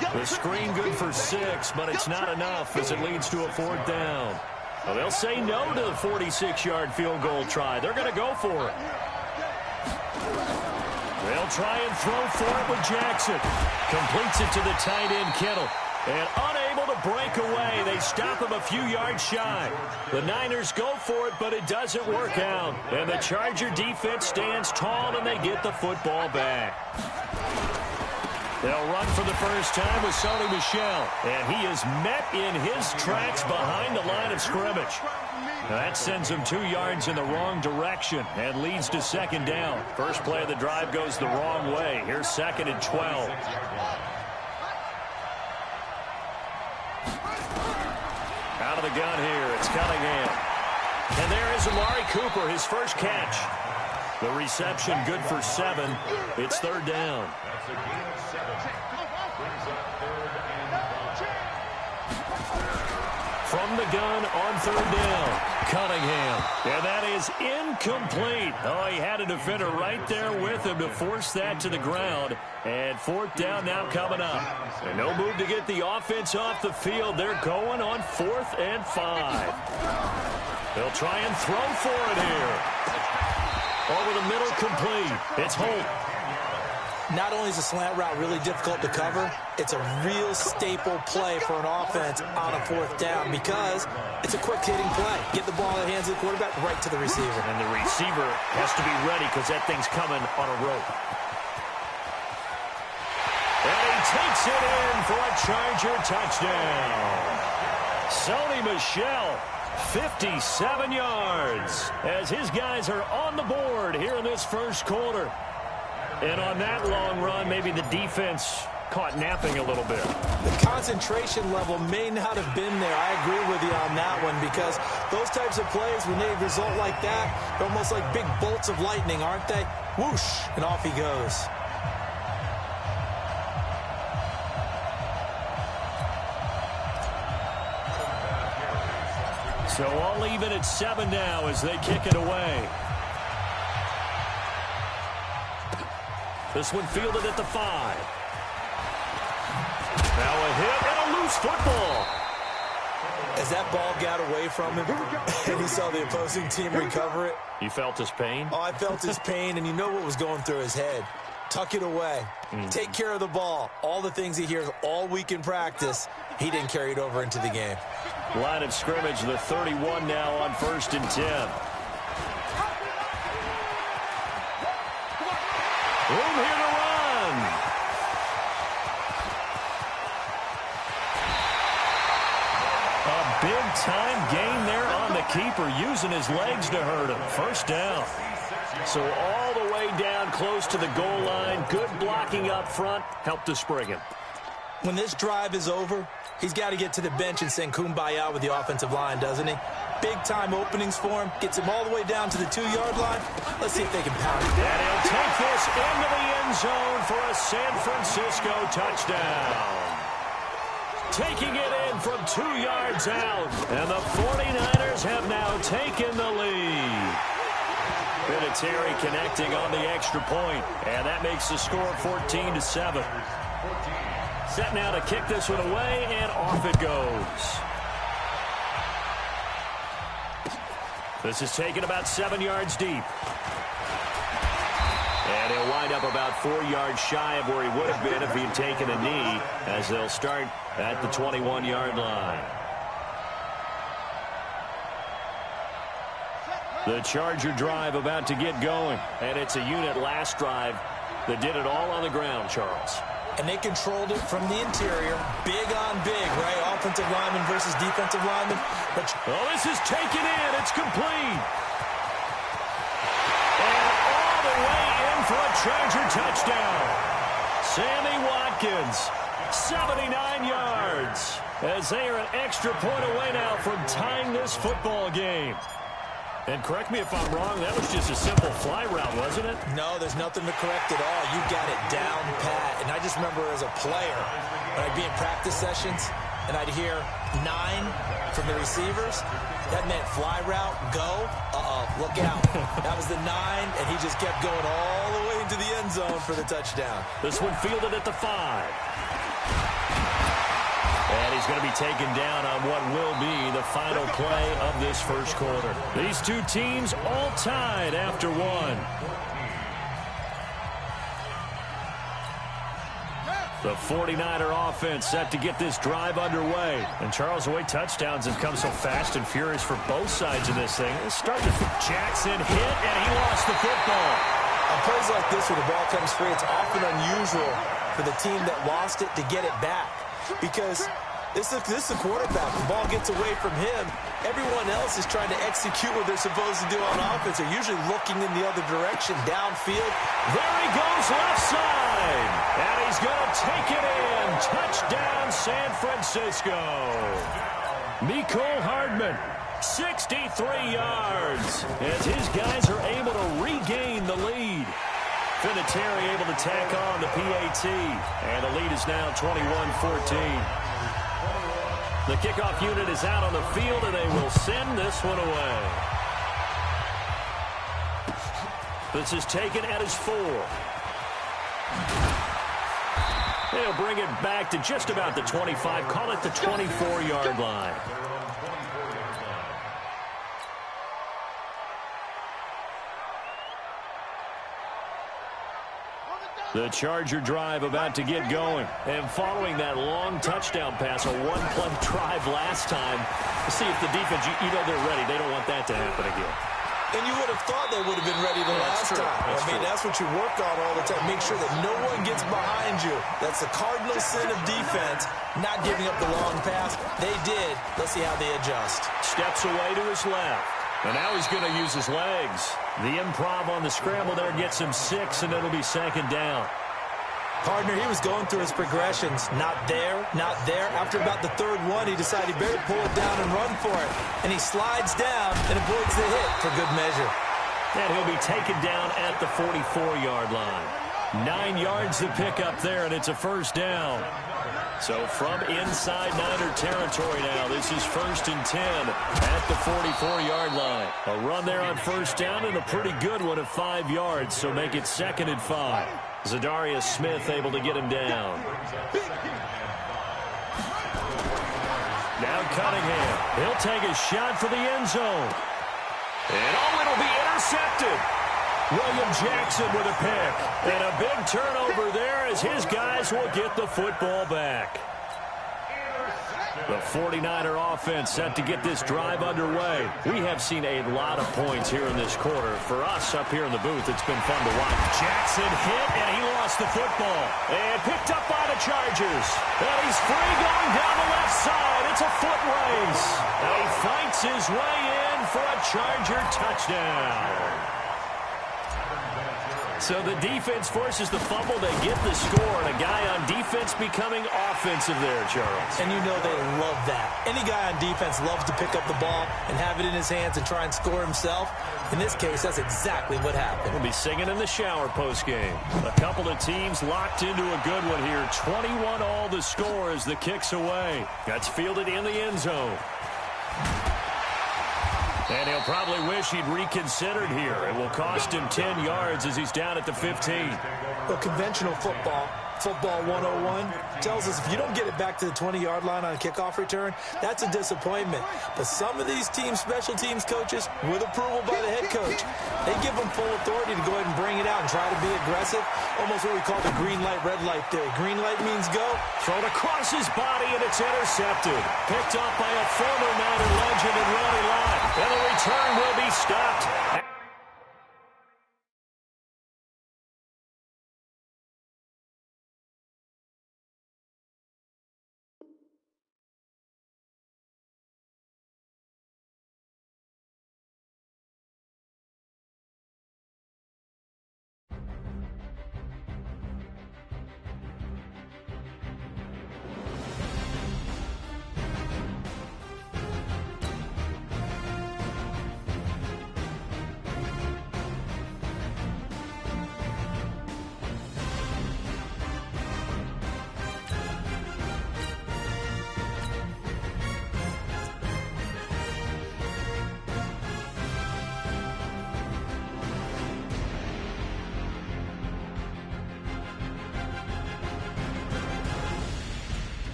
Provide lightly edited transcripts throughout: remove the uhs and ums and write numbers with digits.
The screen good for 6, but it's not enough as it leads to a 4th down. Well, they'll say no to the 46-yard field goal try. They're going to go for it. They'll try and throw for it with Jackson. Completes it to the tight end, Kittle. And unable to break away. They stop him a few yards shy. The Niners go for it, but it doesn't work out. And the Charger defense stands tall, and they get the football back. They'll run for the first time with Sony Michel. And he is met in his tracks behind the line of scrimmage. That sends him 2 yards in the wrong direction and leads to 2nd down. First play of the drive goes the wrong way. Here's 2nd and 12. Out of the gun here, it's Cunningham. And there is Amari Cooper, his first catch. The reception good for 7. It's 3rd down. From the gun on 3rd down, Cunningham. And that is incomplete. Oh, he had a defender right there with him to force that to the ground. And 4th down now coming up. And no move to get the offense off the field. They're going on 4th and 5. They'll try and throw for it here. Over the middle, complete. It's Holt. Not only is a slant route really difficult to cover, it's a real staple play for an offense on a 4th down because it's a quick-hitting play. Get the ball in the hands of the quarterback right to the receiver. And the receiver has to be ready because that thing's coming on a rope. And he takes it in for a Charger touchdown. Sony Michel, 57 yards, as his guys are on the board here in this first quarter. And on that long run, maybe the defense caught napping a little bit. The concentration level may not have been there. I agree with you on that one because those types of plays, when they result like that, they're almost like big bolts of lightning, aren't they? Whoosh, and off he goes. So all even at 7 now as they kick it away. This one fielded at the 5. Now a hit and a loose football. As that ball got away from him and he saw the opposing team recover it. You felt his pain? Oh, I felt his pain, and you know what was going through his head. Tuck it away. Take care of the ball. All the things he hears all week in practice, he didn't carry it over into the game. Line of scrimmage, the 31 now on 1st and 10. Room here to run. A big-time gain there on the keeper, using his legs to hurt him. First down. So all the way down close to the goal line. Good blocking up front. Helped to spring him. When this drive is over, he's got to get to the bench and sing Kumbaya with the offensive line, doesn't he? Big-time openings for him. Gets him all the way down to the 2-yard line. Let's see if they can pound it. And he'll take this into the end zone for a San Francisco touchdown. Taking it in from 2 yards out. And the 49ers have now taken the lead. Vinatieri connecting on the extra point. And that makes the score 14-7. Set now to kick this one away, and off it goes. This is taken about 7 yards deep. And he'll wind up about 4 yards shy of where he would have been if he had taken a knee, as they'll start at the 21-yard line. The Charger drive about to get going, and it's a unit last drive that did it all on the ground, Charles. And they controlled it from the interior. Big on big, right? Offensive lineman versus defensive lineman. But oh, this is taken in. It's complete. And all the way in for a Charger touchdown. Sammy Watkins, 79 yards. As they are an extra point away now from tying this football game. And correct me if I'm wrong, that was just a simple fly route, wasn't it? No, there's nothing to correct at all. You got it down pat. And I just remember as a player, when I'd be in practice sessions, and I'd hear 9 from the receivers, that meant fly route, go, look out. That was the 9, and he just kept going all the way into the end zone for the touchdown. This one fielded at the 5. going to be taken down on what will be the final play of this first quarter. These two teams all tied after one. The 49er offense set to get this drive underway. And Charles, the way touchdowns have come so fast and furious for both sides of this thing. It's starting to Jackson hit, and he lost the football. On plays like this where the ball comes free, it's often unusual for the team that lost it to get it back. Because this is a quarterback. The ball gets away from him. Everyone else is trying to execute what they're supposed to do on offense. They're usually looking in the other direction, downfield. There he goes, left side. And he's going to take it in. Touchdown, San Francisco. Mecole Hardman, 63 yards, as his guys are able to regain the lead. Vinatieri able to tack on the PAT, and the lead is now 21-14. The kickoff unit is out on the field, and they will send this one away. This is taken at his 4. They'll bring it back to just about the 25, call it the 24-yard line. The Charger drive about to get going. And following that long touchdown pass, a one-play drive last time, to see if the defense, you know they're ready. They don't want that to happen again. And you would have thought they would have been ready the last time. That's what you work on all the time. Make sure that no one gets behind you. That's the cardinal sin of defense, not giving up the long pass. They did. Let's see how they adjust. Steps away to his left. And now he's going to use his legs. The improv on the scramble there gets him 6, and it'll be second down. Partner, he was going through his progressions. Not there, not there. After about the third one, he decided he better pull it down and run for it. And he slides down and avoids the hit for good measure. And he'll be taken down at the 44-yard line. 9 yards to pick up there, and it's a first down. So from inside Niner territory now, this is 1st and 10 at the 44-yard line. A run there on first down and a pretty good one at 5 yards, so make it 2nd and 5. Zadarius Smith able to get him down. Now Cunningham. He'll take a shot for the end zone. And it'll be intercepted. William Jackson with a pick. And a big turnover there as his guys will get the football back. The 49er offense set to get this drive underway. We have seen a lot of points here in this quarter. For us up here in the booth, it's been fun to watch. Jackson hit, and he lost the football. And picked up by the Chargers. And he's free going down the left side. It's a foot race. And he fights his way in for a Charger touchdown. So the defense forces the fumble. They get the score, and a guy on defense becoming offensive there, Charles. And you know they love that. Any guy on defense loves to pick up the ball and have it in his hands and try and score himself. In this case, that's exactly what happened. We'll be singing in the shower postgame. A couple of teams locked into a good one here. 21 all the score as the kick's away. That's fielded in the end zone. And he'll probably wish he'd reconsidered here. It will cost him 10 yards as he's down at the 15. Well, conventional football 101, tells us if you don't get it back to the 20-yard line on a kickoff return, that's a disappointment. But some of these special teams coaches, with approval by the head coach, they give them full authority to go ahead and bring it out and try to be aggressive. Almost what we call the green light, red light theory. Green light means go. Thrown across his body, and it's intercepted. Picked up by a former Madden legend in Ronnie Lott. And the return will be stopped.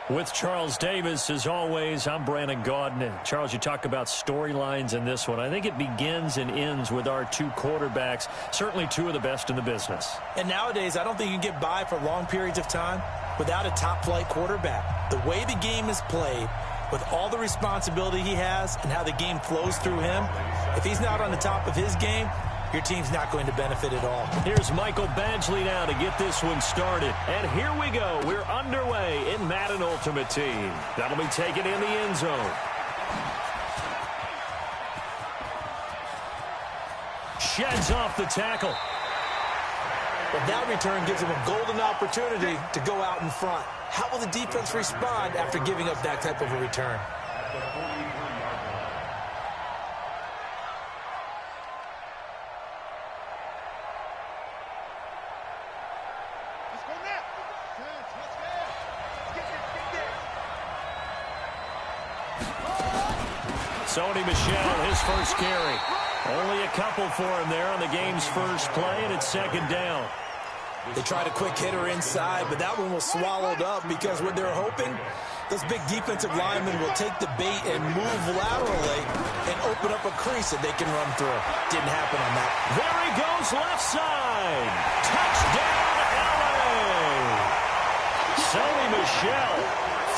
With Charles Davis, as always, I'm Brandon Gaudin. Charles, you talk about storylines in this one. I think it begins and ends with our two quarterbacks, certainly two of the best in the business. And nowadays, I don't think you can get by for long periods of time without a top-flight quarterback. The way the game is played, with all the responsibility he has and how the game flows through him, if he's not on the top of his game, your team's not going to benefit at all. Here's Michael Badgley now to get this one started. And here we go. We're underway in Madden Ultimate Team. That'll be taken in the end zone. Sheds off the tackle. But that return gives him a golden opportunity to go out in front. How will the defense respond after giving up that type of a return? Sony Michel, his first carry. Only a couple for him there on the game's first play, and it's second down. They tried a quick hitter inside, but that one was swallowed up because what they're hoping, those big defensive linemen will take the bait and move laterally and open up a crease that they can run through. Didn't happen on that. There he goes, left side. Touchdown, LA. Sony Michel,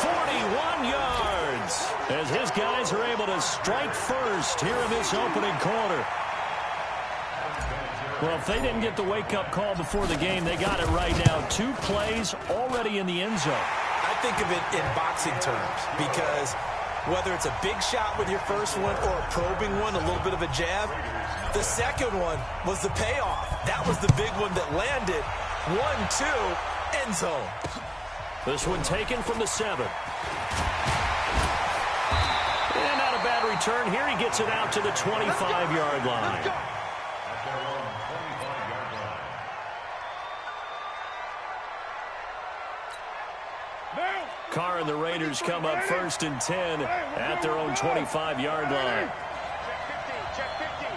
41 yards, as his guys are able to strike first here in this opening quarter. Well, if they didn't get the wake-up call before the game, they got it right now. 2 plays already in the end zone. I think of it in boxing terms because whether it's a big shot with your first one or a probing one, a little bit of a jab, the second one was the payoff. That was the big one that landed. 1-2, end zone. This one taken from the 7. And not a bad return here. He gets it out to the 25-yard line. Carr and the Raiders come up 1st and 10 at their own 25-yard line. Check 50.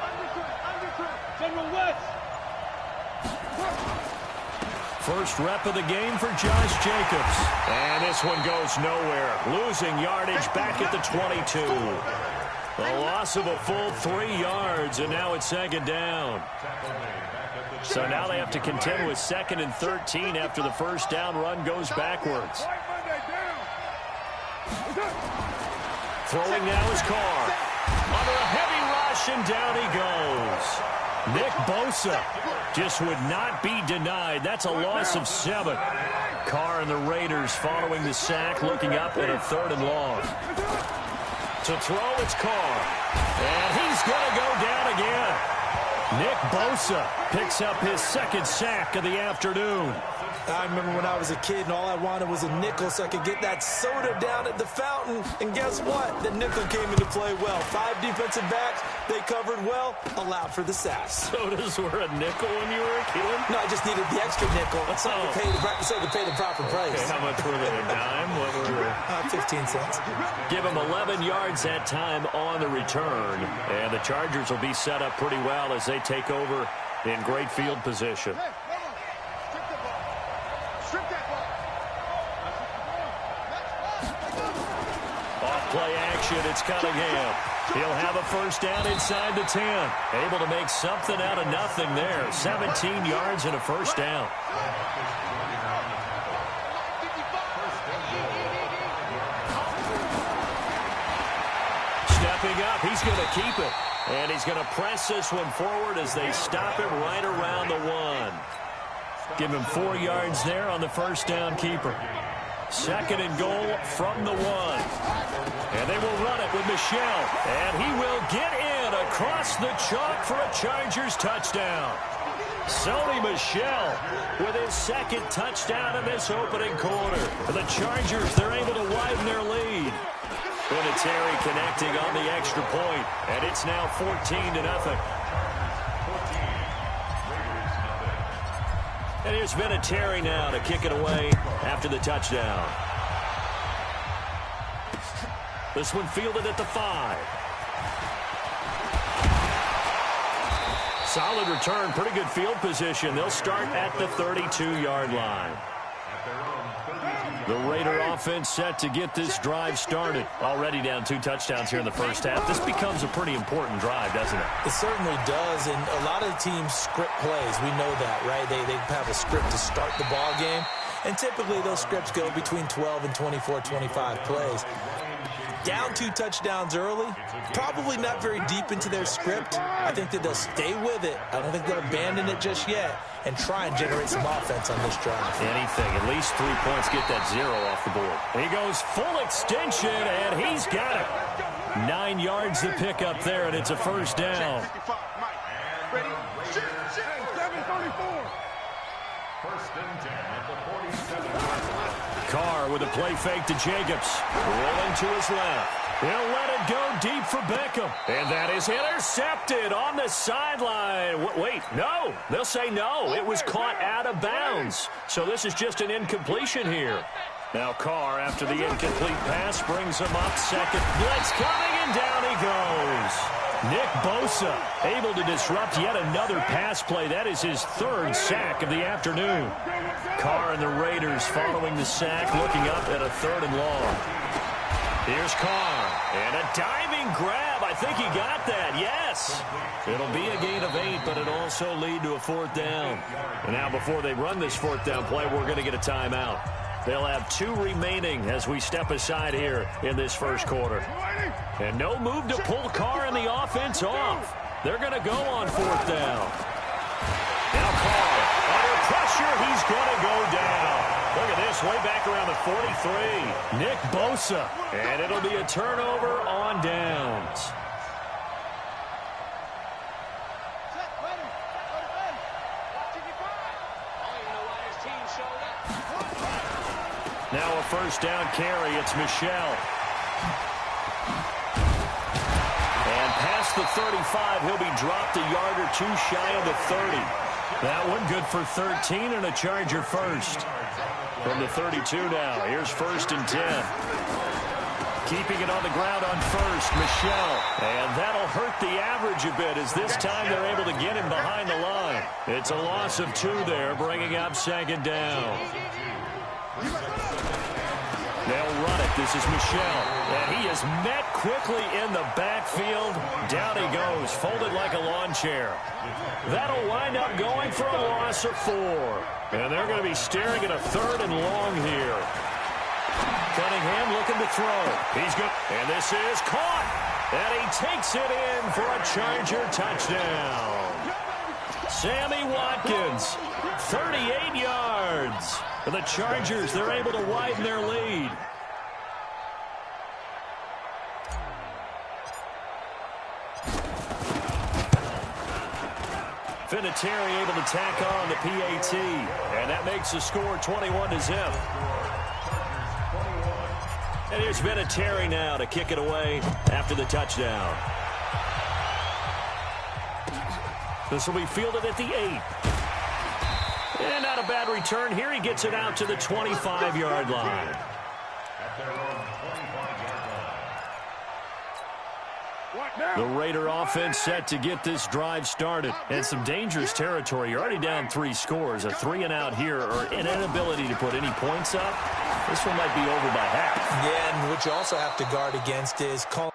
Undercut. General West. First rep of the game for Josh Jacobs. And this one goes nowhere. Losing yardage back at the 22. A loss of a full 3 yards, and now it's second down. So now they have to contend with 2nd and 13 after the first down run goes backwards. Throwing now is Carr. Under a heavy rush, and down he goes. Nick Bosa just would not be denied. That's a loss of 7. Carr and the Raiders following the sack, looking up at a 3rd and long. To throw, it's Carr. And he's going to go down again. Nick Bosa picks up his 2nd sack of the afternoon. I remember when I was a kid and all I wanted was a nickel so I could get that soda down at the fountain. And guess what? The nickel came into play well. 5 defensive backs, they covered well, allowed for the sacks. Sodas were a nickel when you were a kid? No, I just needed the extra nickel so I could pay the proper price. Okay, how much were they? A dime? What were they? 15 cents. Give them 11 yards that time on the return. And the Chargers will be set up pretty well as they take over in great field position. Play action, it's Cunningham. He'll have a first down inside the 10. Able to make something out of nothing there. 17 yards and a first down. Stepping up, he's going to keep it. And he's going to press this one forward as they stop him right around the 1. Give him 4 yards there on the first down keeper. 2nd and goal from the 1. And they will run it with Michel. And he will get in across the chalk for a Chargers touchdown. Sony Michel with his 2nd touchdown in this opening quarter. For the Chargers, they're able to widen their lead. Vinatieri connecting on the extra point. And it's now 14-0. And here's Vinatieri now to kick it away after the touchdown. This one fielded at the 5. Solid return, pretty good field position. They'll start at the 32-yard line. The Raider offense set to get this drive started. Already down 2 touchdowns here in the first half. This becomes a pretty important drive, doesn't it? It certainly does, and a lot of the teams script plays. We know that, right? They have a script to start the ball game, and typically those scripts go between 12 and 24, 25 plays. Down 2 touchdowns early, probably not very deep into their script. I think that they'll stay with it. I don't think they'll abandon it just yet and try and generate some offense on this drive. Anything, at least 3 points, get that 0 off the board. He goes full extension, and he's got it. 9 yards to pick up there, and it's a first down. Ready? Shoot, shoot. 7:34. First and 10 at the 47. Carr with a play fake to Jacobs. Rolling to his left. He'll let it go deep for Beckham. And that is intercepted on the sideline. Wait, no. They'll say no. It was caught out of bounds. So this is just an incompletion here. Now Carr, after the incomplete pass, brings him up. Second blitz coming, and down he goes. Nick Bosa able to disrupt yet another pass play. That is his 3rd sack of the afternoon. Carr and the Raiders following the sack, looking up at a 3rd and long. Here's Carr, and a diving grab. I think he got that, yes. It'll be a gain of 8, but it'll also lead to a 4th down. And now before they run this 4th down play, we're going to get a timeout. They'll have 2 remaining as we step aside here in this first quarter. And no move to pull Carr and the offense off. They're going to go on 4th down. Now Carr, under pressure, he's going to go down. Look at this, way back around the 43. Nick Bosa. And it'll be a turnover on downs. Now a first down carry. It's Michelle. And past the 35, he'll be dropped a yard or 2 shy of the 30. That one good for 13 and a Charger first. From the 32 now, here's 1st and 10. Keeping it on the ground on first, Michelle. And that'll hurt the average a bit as this time they're able to get him behind the line. It's a loss of 2 there, bringing up 2nd down. They'll run it. This is Michelle. And he is met quickly in the backfield. Down he goes, folded like a lawn chair. That'll wind up going for a loss of 4. And they're going to be staring at a 3rd and long here. Cunningham looking to throw. He's good. And this is caught. And he takes it in for a Charger touchdown. Sammy Watkins, 38 yards. For the Chargers, they're able to widen their lead. Vinatieri able to tack on the PAT. And that makes the score 21-0. And here's Vinatieri now to kick it away after the touchdown. This will be fielded at the 8. And not a bad return here. He gets it out to the 25-yard line. The Raider offense set to get this drive started. And some dangerous territory. You're already down 3 scores. A 3 and out here, or an inability to put any points up. This one might be over by half. Yeah, and what you also have to guard against is calling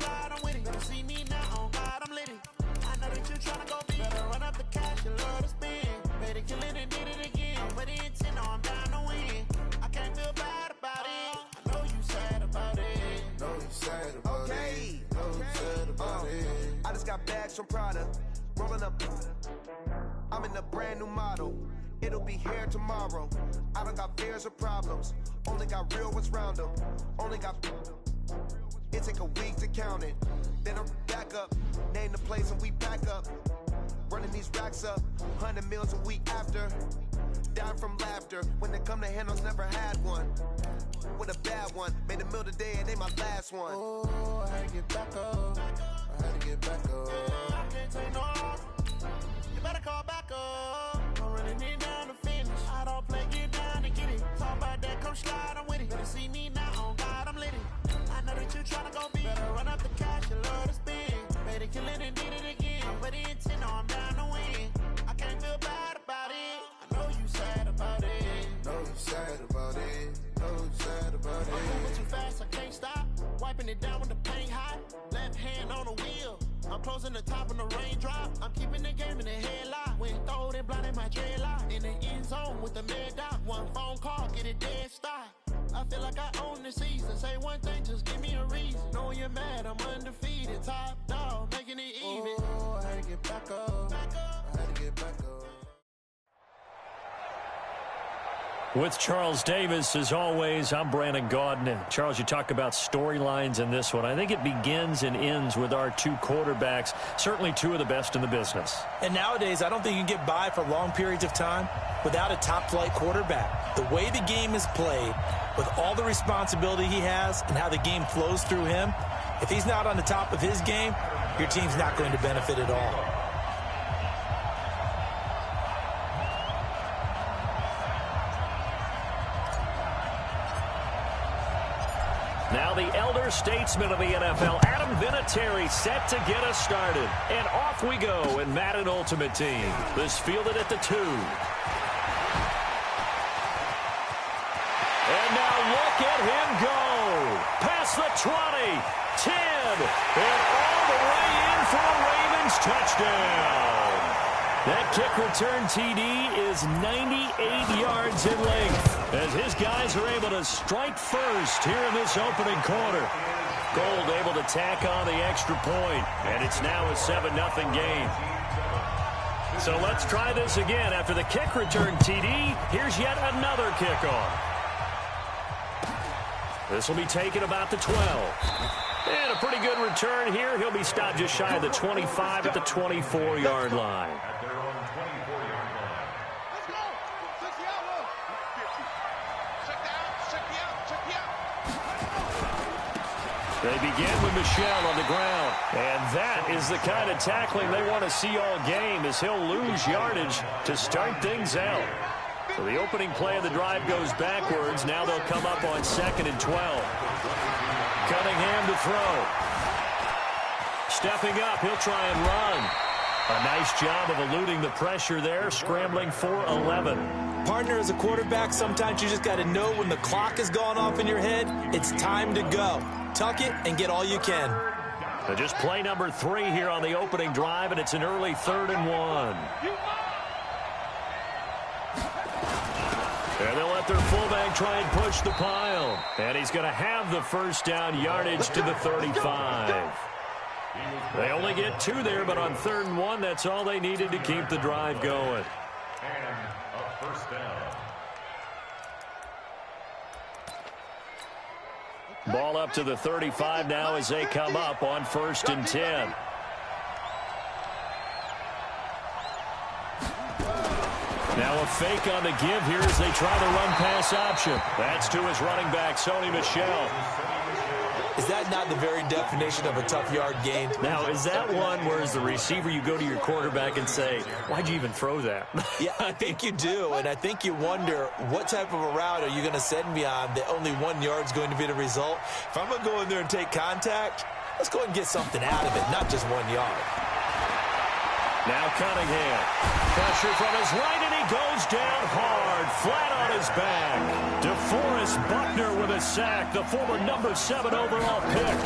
slide, I'm with it. Better see me now, on God, I'm litty. I know that you tryna go big. Better run up the cash, you love to spend. Better kill it and did it again. But the intent, no, I'm down to win. I can't feel bad about it. I know you sad about it. Know you sad about it. Know you sad about it. I just got bags from Prada. Rolling up. I'm in a brand new model. It'll be here tomorrow. I don't got fears or problems. Only got real ones round them. Only got. It take a week to count it. Then I'm back up. Name the place and we back up. Running these racks up. 100 meals a week after. Dying from laughter. When they come to handles, never had one. With a bad one. Made a meal today and they my last one. Oh, I had to get back up. I had to get back up. I can't take no off. You better call back up. I'm running it down to finish. I don't play, get down to get it. Talk about that, come slide, I'm with it. Better see me now, on God, I'm litty. I know that you tryna go big. Better run up the cash, you love to spend. Better kill it and did it again. But the intent, no, I'm down to win. I can't feel bad about it. I know you sad about it. Know you sad about it. Know you sad about I'm moving it. too fast, I can't stop. Wiping it down with the paint hot. Left hand on the wheel. I'm closing the top when the raindrop. I'm keeping the game in the headlock. When throwed and blinded my dreadlock. In the end zone with the mad dot. One phone call, get it dead stop. I feel like I own the season. Say one thing, just give me a reason. Knowing you're mad, I'm undefeated. Top dog, making it even. Oh, I had to get back up. I had to get back up. With Charles Davis, as always, I'm Brandon Gaudin. Charles, you talk about storylines in this one. I think it begins and ends with our two quarterbacks, certainly two of the best in the business. And nowadays, I don't think you can get by for long periods of time without a top-flight quarterback. The way the game is played, with all the responsibility he has and how the game flows through him, if he's not on the top of his game, your team's not going to benefit at all. Now the elder statesman of the NFL, Adam Vinatieri, set to get us started. And off we go in Madden Ultimate Team. This fielded at the 2. And now look at him go. Past the 20, 10, and all the way in for a Ravens touchdown. That kick return TD is 98 yards in length as his guys are able to strike first here in this opening quarter. Gold able to tack on the extra point, and it's now a 7-0 game. So let's try this again. After the kick return TD, here's yet another kickoff. This will be taken about the 12. And a pretty good return here. He'll be stopped just shy of the 25 at the 24-yard line. They begin with Michel on the ground. And that is the kind of tackling they want to see all game, as he'll lose yardage to start things out. So the opening play of the drive goes backwards. Now they'll come up on 2nd and 12. Cunningham to throw. Stepping up, he'll try and run. A nice job of eluding the pressure there, scrambling for 11. Partner, as a quarterback, sometimes you just got to know when the clock has gone off in your head, it's time to go. Tuck it and get all you can. So just play number 3 here on the opening drive, and it's an early 3rd and 1. And they'll let their fullback try and push the pile. And he's going to have the first down yardage to the 35. They only get 2 there, but on 3rd and 1, that's all they needed to keep the drive going. And a first down. Ball up to the 35 now as they come up on 1st and 10. Now a fake on the give here as they try the run-pass option. That's to his running back, Sony Michel. Is that not the very definition of a tough yard gain? Now, is that one where as the receiver you go to your quarterback and say, why'd you even throw that? Yeah, I think you do, and I think you wonder what type of a route are you going to send me on that only 1 yard's going to be the result? If I'm going to go in there and take contact, let's go ahead and get something out of it, not just 1 yard. Now Cunningham. Pressure from his right, and he goes down hard, flat on his back. DeForest Buckner with a sack, the former number 7 overall pick.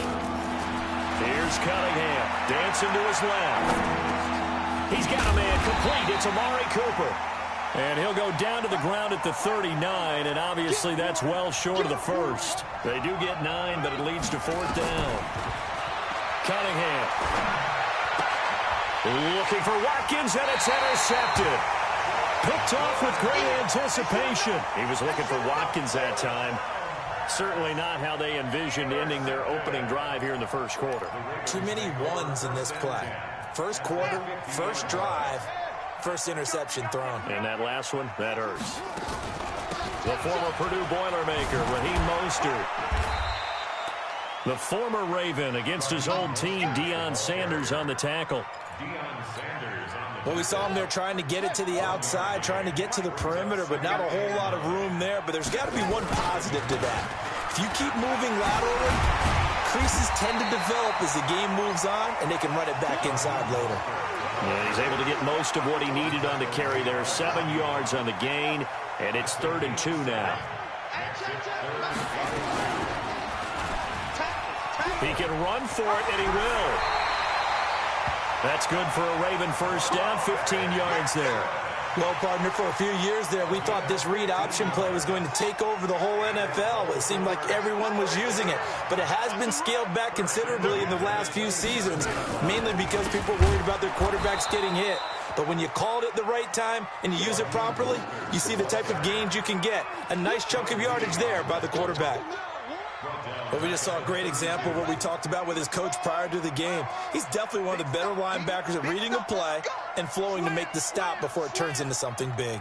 Here's Cunningham. Dancing to his left. He's got a man complete. It's Amari Cooper. And he'll go down to the ground at the 39, and obviously that's well short of the first. They do get 9, but it leads to 4th down. Cunningham. Looking for Watkins, and it's intercepted. Picked off with great anticipation. He was looking for Watkins that time. Certainly not how they envisioned ending their opening drive here in the first quarter. Too many ones in this play. First quarter, first drive, first interception thrown. And that last one, that hurts. The former Purdue Boilermaker, Raheem Mostert. The former Raven against his old team, Deion Sanders on the tackle. Well, we saw him there trying to get it to the outside, trying to get to the perimeter, but not a whole lot of room there. But there's got to be one positive to that. If you keep moving laterally, creases tend to develop as the game moves on, and they can run it back inside later. Yeah, he's able to get most of what he needed on the carry there. 7 yards on the gain, and it's 3rd and 2 now. He can run for it, and he will. That's good for a Raven first down, 15 yards there. Well, partner, for a few years there, we thought this read option play was going to take over the whole NFL. It seemed like everyone was using it, but it has been scaled back considerably in the last few seasons, mainly because people are worried about their quarterbacks getting hit. But when you call it at the right time and you use it properly, you see the type of gains you can get. A nice chunk of yardage there by the quarterback. But we just saw a great example of what we talked about with his coach prior to the game. He's definitely one of the better linebackers at reading a play and flowing to make the stop before it turns into something big.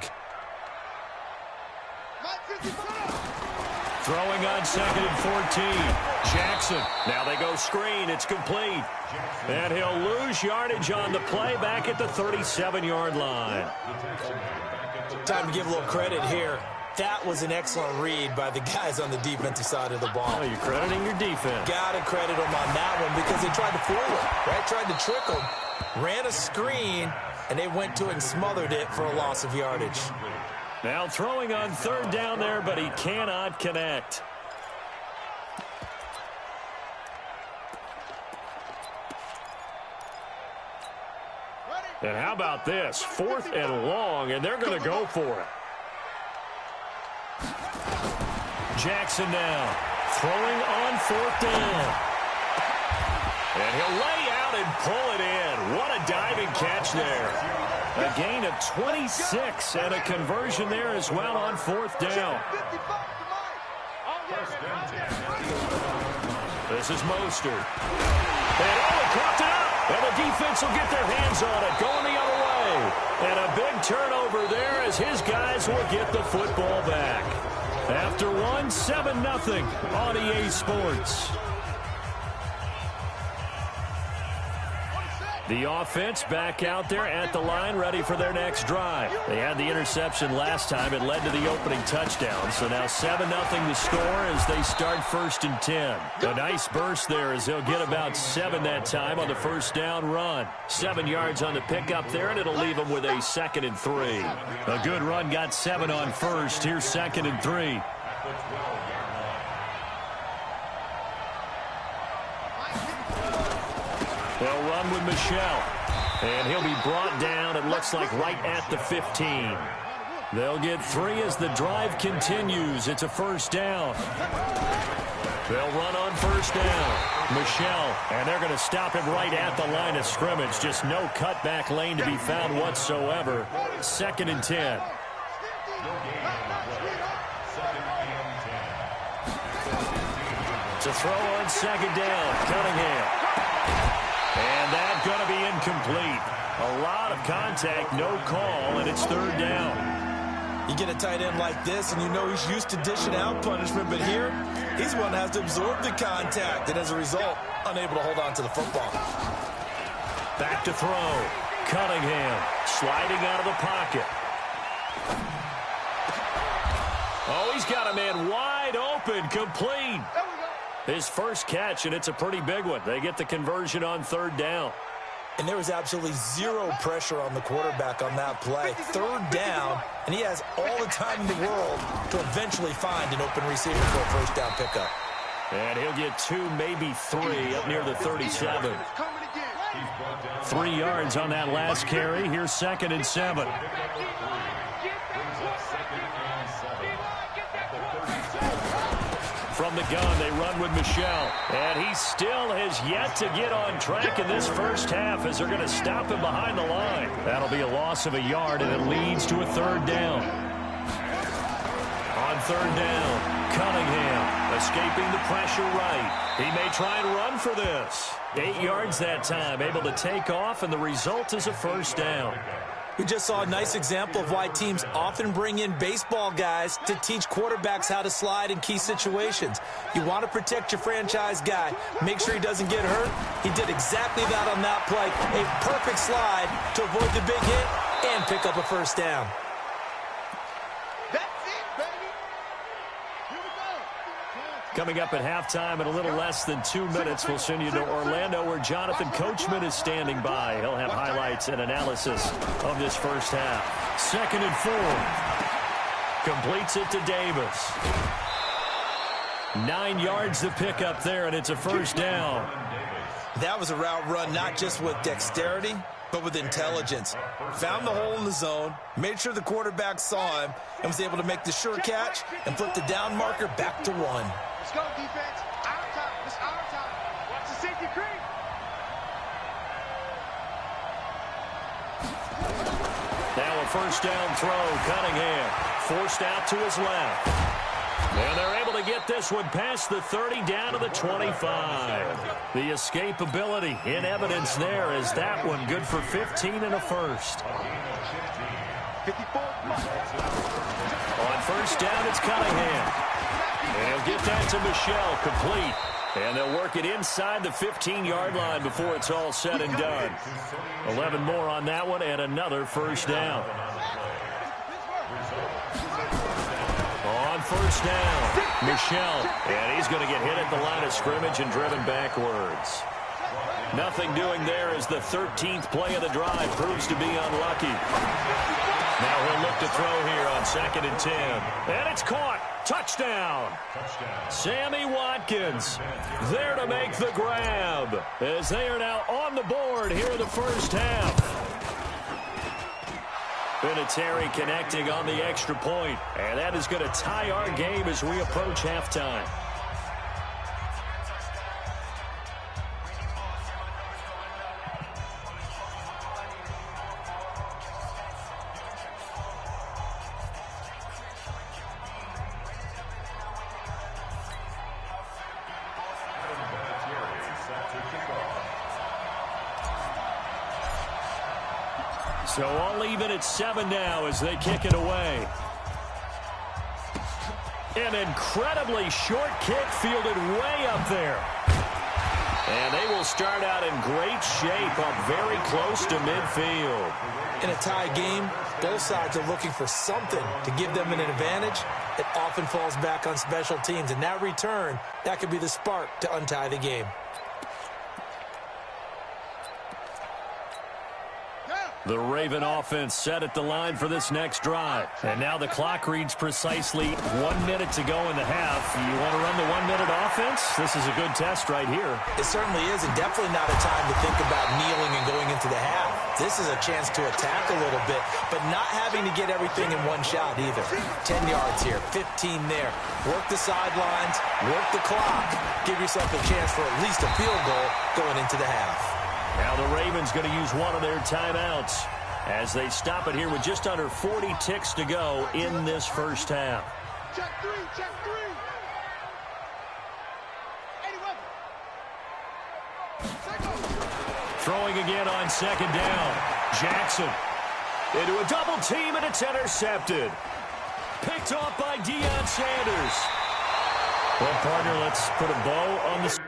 Throwing on 2nd and 14. Jackson. Now they go screen. It's complete. And he'll lose yardage on the play back at the 37-yard line. Time to give a little credit here. That was an excellent read by the guys on the defensive side of the ball. Oh, you're crediting your defense. Got to credit them on that one because they tried to fool him, right? Tried to trick him, ran a screen, and they went to it and smothered it for a loss of yardage. Now throwing on 3rd down there, but he cannot connect. And how about this? 4th and long, and they're going to go for it. Jackson now throwing on 4th down. And he'll lay out and pull it in. What a diving catch there. A gain of 26 and a conversion there as well on 4th down. This is Mostert. And he caught it up. And the defense will get their hands on it. Going the other way. And a big turnover there as his guys will get the football back. After 7-0 on EA Sports. The offense back out there at the line, ready for their next drive. They had the interception last time. It led to the opening touchdown. So now 7-0 the score as they start 1st and 10. A nice burst there as they'll get about 7 that time on the first down run. 7 yards on the pickup there, and it'll leave them with a 2nd and 3. A good run got 7 on first. Here's 2nd and 3. They'll run with Michelle. And he'll be brought down, it looks like, right at the 15. They'll get 3 as the drive continues. It's a first down. They'll run on first down. Michelle, and they're going to stop him right at the line of scrimmage. Just no cutback lane to be found whatsoever. 2nd and 10. To throw on 2nd down, Cunningham. And that's going to be incomplete. A lot of contact, no call, and it's 3rd down. You get a tight end like this, and you know he's used to dishing out punishment, but here, he's the one that has to absorb the contact, and as a result, unable to hold on to the football. Back to throw. Cunningham sliding out of the pocket. Oh, he's got a man wide open, complete. His first catch, and it's a pretty big one. They get the conversion on 3rd down. And there was absolutely zero pressure on the quarterback on that play. 3rd down, and he has all the time in the world to eventually find an open receiver for a first down pickup. And he'll get 2, maybe 3 up near the 37. 3 yards on that last carry. Here's 2nd and 7. From the gun, they run with Michel. And he still has yet to get on track in this first half as they're going to stop him behind the line. That'll be a loss of a yard, and it leads to a 3rd down. On 3rd down, Cunningham escaping the pressure right. He may try and run for this. 8 yards that time, able to take off, and the result is a 1st down. We just saw a nice example of why teams often bring in baseball guys to teach quarterbacks how to slide in key situations. You want to protect your franchise guy. Make sure he doesn't get hurt. He did exactly that on that play. A perfect slide to avoid the big hit and pick up a 1st down. Coming up at halftime in a little less than 2 minutes, we'll send you to Orlando where Jonathan Coachman is standing by. He'll have highlights and analysis of this first half. 2nd and 4. Completes it to Davis. 9 yards to pick up there, and it's a 1st down. That was a route run not just with dexterity, but with intelligence. Found the hole in the zone, made sure the quarterback saw him, and was able to make the sure catch and flip the down marker back to 1. Let's go, defense. Our time. It's our time. Watch the safety creep. Now a 1st down throw. Cunningham forced out to his left. And they're able to get this one past the 30 down to the 25. The escapability in evidence there is that one good for 15 and a 1st. 54. On 1st down, it's Cunningham. And he'll get that to Michel, complete. And they'll work it inside the 15-yard line before it's all said and done. 11 more on that one and another 1st down. On 1st down, Michel. And he's going to get hit at the line of scrimmage and driven backwards. Nothing doing there as the 13th play of the drive proves to be unlucky. Now he'll look to throw here on 2nd and 10. And it's caught. Touchdown. Sammy Watkins there to make the grab as they are now on the board here in the first half. Vinatieri connecting on the extra point, and that is going to tie our game as we approach halftime. So all even at 7 now as they kick it away. An incredibly short kick fielded way up there. And they will start out in great shape up very close to midfield. In a tie game, both sides are looking for something to give them an advantage. It often falls back on special teams. And that return, that could be the spark to untie the game. The Raven offense set at the line for this next drive. And now the clock reads precisely 1 minute to go in the half. You want to run the 1 minute offense? This is a good test right here. It certainly is, and definitely not a time to think about kneeling and going into the half. This is a chance to attack a little bit, but not having to get everything in one shot either. 10 yards here, 15 there. Work the sidelines, work the clock. Give yourself a chance for at least a field goal going into the half. Now the Ravens going to use one of their timeouts as they stop it here with just under 40 ticks to go in this first half. Check three, check three. 81. Throwing again on 2nd down. Jackson into a double team, and it's intercepted. Picked off by Deion Sanders. Well, partner, let's put a bow on the...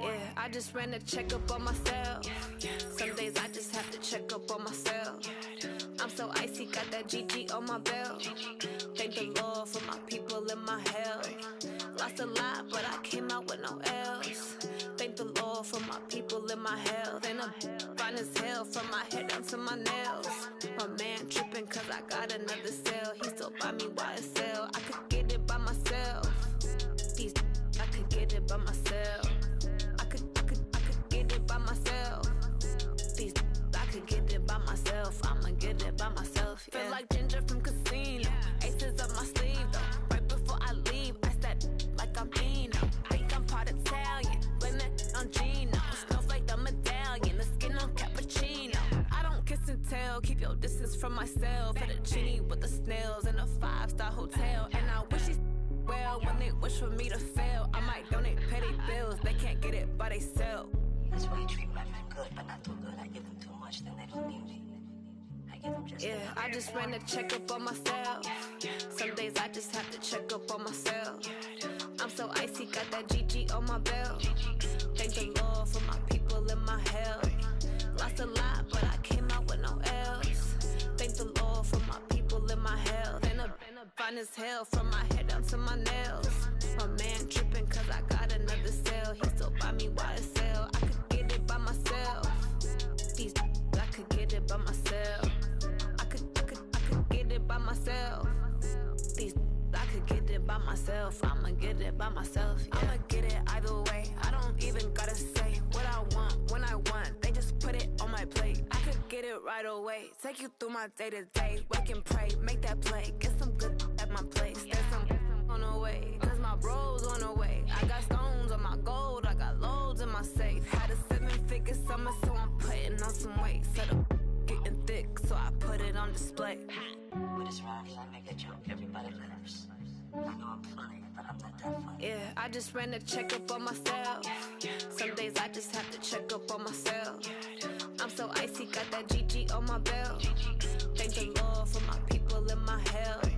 Yeah, I I just ran a checkup on myself. Some days I just have to check up on myself. I'm so icy, got that GG on my belt. Thank the Lord for my people in my health. Lost a lot, but I came out with no L's. Thank the Lord for my people in my health. And I'm fine as hell from my head down to my nails. My man tripping cause I got another sale. He still buy me YSL. I could get it by myself. These I could get it by myself. I could get it by myself. These I could get it by myself. I'ma get it by myself. Yeah. Feel like Ginger from Casino. Aces up my sleeve though. Right before I leave, I step like I'm Eno. Think I'm part Italian. Blame it on Gino. Snowflake the medallion. The skin on cappuccino. I don't kiss and tell. Keep your distance from myself. At a genie with the snails in a 5-star hotel. And I wish he's well when they wish for me to fail. I might donate petty bills. They can't get it by themselves. That's why you treat women good, but not too good. I give them too much, then they lose beauty. I give them just enough. I just ran a checkup on myself. Some days I just have to check up on myself. I'm so icy, got that GG on my belt. Thank the Lord for my people in my health. Lost a lot, but I came out with no L's. Thank the Lord for my people in my health. And I'm fine as hell from my head down to my nails. My man tripping cause I got another sale. He still buy me YSL. I could get it by myself. These I could get it by myself. I could get it by myself. These I could get it by myself. I'ma get it by myself. Yeah. I'ma get it either way. I don't even gotta say what I want when I want. They just put it on my plate. I could get it right away. Take you through my day to day. Wake and pray, make that play. Get some good at my place. There's some on the way. Cause my bro's on the way. I got stones on my gold. I got loads in my safe. Had a 7-figure summer, so I'm putting on some weight. Set up getting thick, so I put it on display. With this rhymes, I make a joke, everybody laughs. I know I'm funny, but I'm not that funny. Yeah, I just ran a checkup on myself. Some days I just have to check up on myself. I'm so icy, got that GG on my belt. Thank the Lord for my people in my health.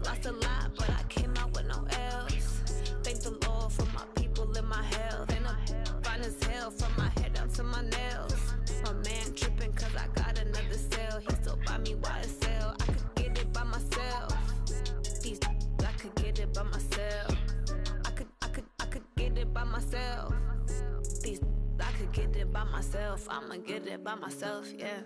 Lost a lot, but I came out with no L's. Thank the Lord for my people in my health. And I'm fine as hell from my head down to my nails. My man tripping cause I got another sale. He still buy me YSL. I could get it by myself. These I could get it by myself. I could get it by myself. These I could get it by myself. I'ma get it by myself, yeah.